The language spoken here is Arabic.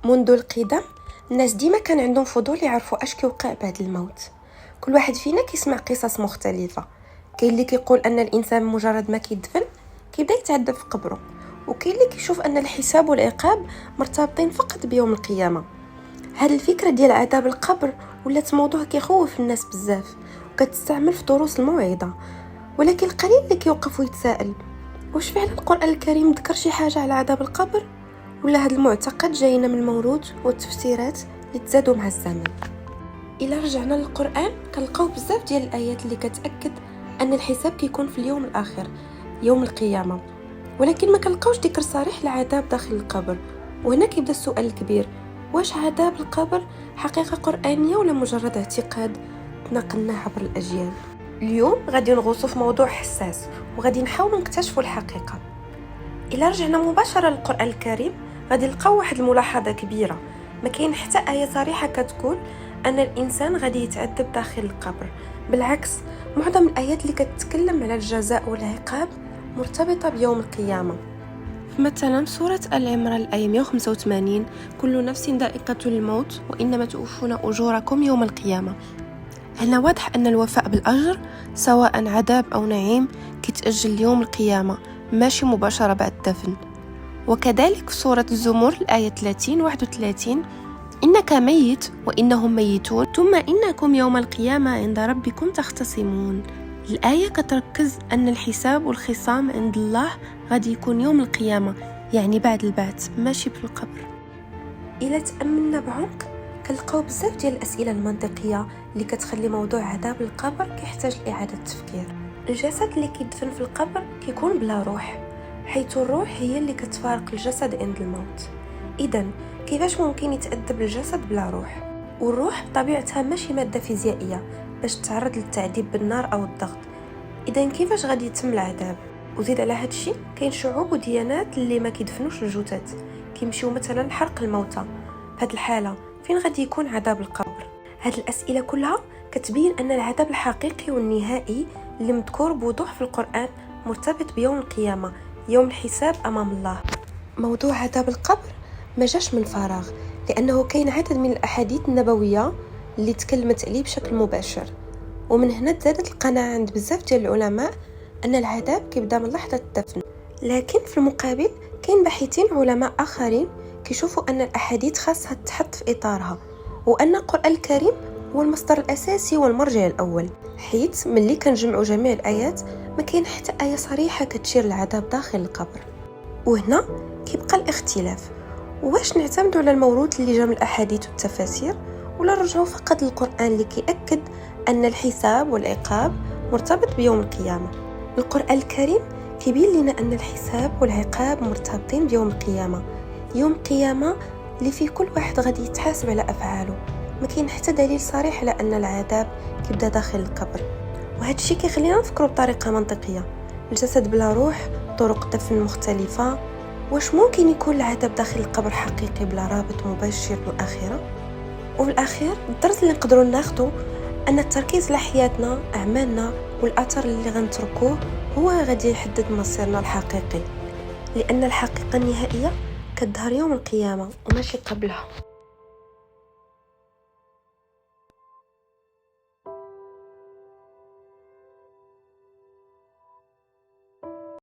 منذ القدم الناس ديما كان عندهم فضول يعرفوا اش كيوقع بعد الموت. كل واحد فينا كيسمع قصص مختلفه. كاين اللي كيقول ان الانسان مجرد ما كيدفن كيبدا يتعذب في قبره، وكاين اللي كيشوف ان الحساب والعقاب مرتبطين فقط بيوم القيامه. هذه الفكره ديال عذاب القبر ولات موضوع كيخوف الناس بزاف وكتستعمل في دروس الموعظه، ولكن القليل اللي كيوقف ويتساءل واش فعلا القرآن الكريم ذكر شي حاجه على عذاب القبر، ولا هذا المعتقد جاينا من الموروث والتفسيرات اللي تزادوا مع الزمن. الى رجعنا للقرآن كنلقاو بزاف ديال الايات اللي كتاكد ان الحساب كيكون في اليوم الاخر، يوم القيامه، ولكن ما كنلقاوش ذكر صريح لعذاب داخل القبر. وهنا كيبدا السؤال الكبير، واش عذاب القبر حقيقه قرآنيه ولا مجرد اعتقاد تناقلناه عبر الاجيال؟ اليوم غادي نغوصوا في موضوع حساس وغادي نحاولوا نكتشفوا الحقيقه. إلا رجعنا مباشرة للقرآن الكريم غادي نلقاو واحد الملاحظة كبيرة، ما كاين حتى آية صريحة كتقول أن الإنسان غادي يتعذب داخل القبر. بالعكس، معظم الآيات اللي كتتكلم على الجزاء والعقاب مرتبطة بيوم القيامة. مثلا سورة آل عمران الآية 185: كل نفس ذائقة الموت وإنما توفون أجوركم يوم القيامة. هنا واضح أن الوفاء بالأجر سواء عذاب أو نعيم كيتأجل ليوم القيامة، ماشي مباشرة بعد الدفن. وكذلك في سورة الزمر الآية 30-31: إنك ميت وإنهم ميتون ثم إنكم يوم القيامة عند ربكم تختصمون. الآية كتركز أن الحساب والخصام عند الله غادي يكون يوم القيامة، يعني بعد البعث، ماشي في القبر. إلا تأملنا بعمق كنلقاو بزاف ديال الأسئلة المنطقية اللي كتخلي موضوع عذاب القبر كيحتاج لإعادة تفكير. الجسد اللي كيدفن في القبر كيكون بلا روح، حيث الروح هي اللي كتفارق الجسد عند الموت. إذن كيفاش ممكن يتأدب الجسد بلا روح؟ والروح بطبيعتها ماشي مادة فيزيائية باش تتعرض للتعذيب بالنار أو الضغط. إذن كيفاش غادي يتم العذاب؟ وزيد على هادشي كاين شعوب وديانات اللي ما كيدفنوش الجثث، كيمشيو مثلا لحرق الموتى. بهاد الحالة فين غادي يكون عذاب القبر؟ هاد الأسئلة كلها كتبين أن العذاب الحقيقي والنهائي اللي مذكور بوضوح في القرآن مرتبط بيوم القيامة، يوم الحساب أمام الله. موضوع عذاب القبر ما جاش من فراغ، لأنه كاين عدد من الأحاديث النبوية اللي تكلمت عليه بشكل مباشر، ومن هنا تزادت القناعة عند بزاف ديال العلماء أن العذاب كيبدا من لحظة الدفن. لكن في المقابل كاين باحثين علماء آخرين كيشوفوا أن الأحاديث خاصها تتحط في إطارها، وأن القرآن الكريم هو المصدر الأساسي والمرجع الأول، حيث ملي كنجمعوا جميع الآيات ما كاين حتى آية صريحة كتشير للعذاب داخل القبر. وهنا كيبقى الاختلاف، واش نعتمدوا على الموروث اللي جا من الأحاديث والتفاسير، ولا نرجعوا فقط للقرآن اللي كيأكد أن الحساب والعقاب مرتبط بيوم القيامة. القرآن الكريم كيبين لنا أن الحساب والعقاب مرتبطين بيوم القيامة، يوم القيامة اللي فيه كل واحد غادي يتحاسب على أفعاله. ما كاين حتى دليل صريح على أن العذاب كيبدا داخل القبر، وهذا الشيء كيخلينا نفكروا بطريقة منطقية. الجسد بلا روح، طرق دفن مختلفة، واش ممكن يكون العذاب داخل القبر حقيقي بلا رابط مباشر بالآخرة؟ وفي الأخير الدرس اللي نقدروا ناخده أن التركيز على حياتنا، أعمالنا والأثر اللي غنتركوه هو غادي يحدد مصيرنا الحقيقي، لأن الحقيقة النهائية كتظهر يوم القيامة وماشي قبلها.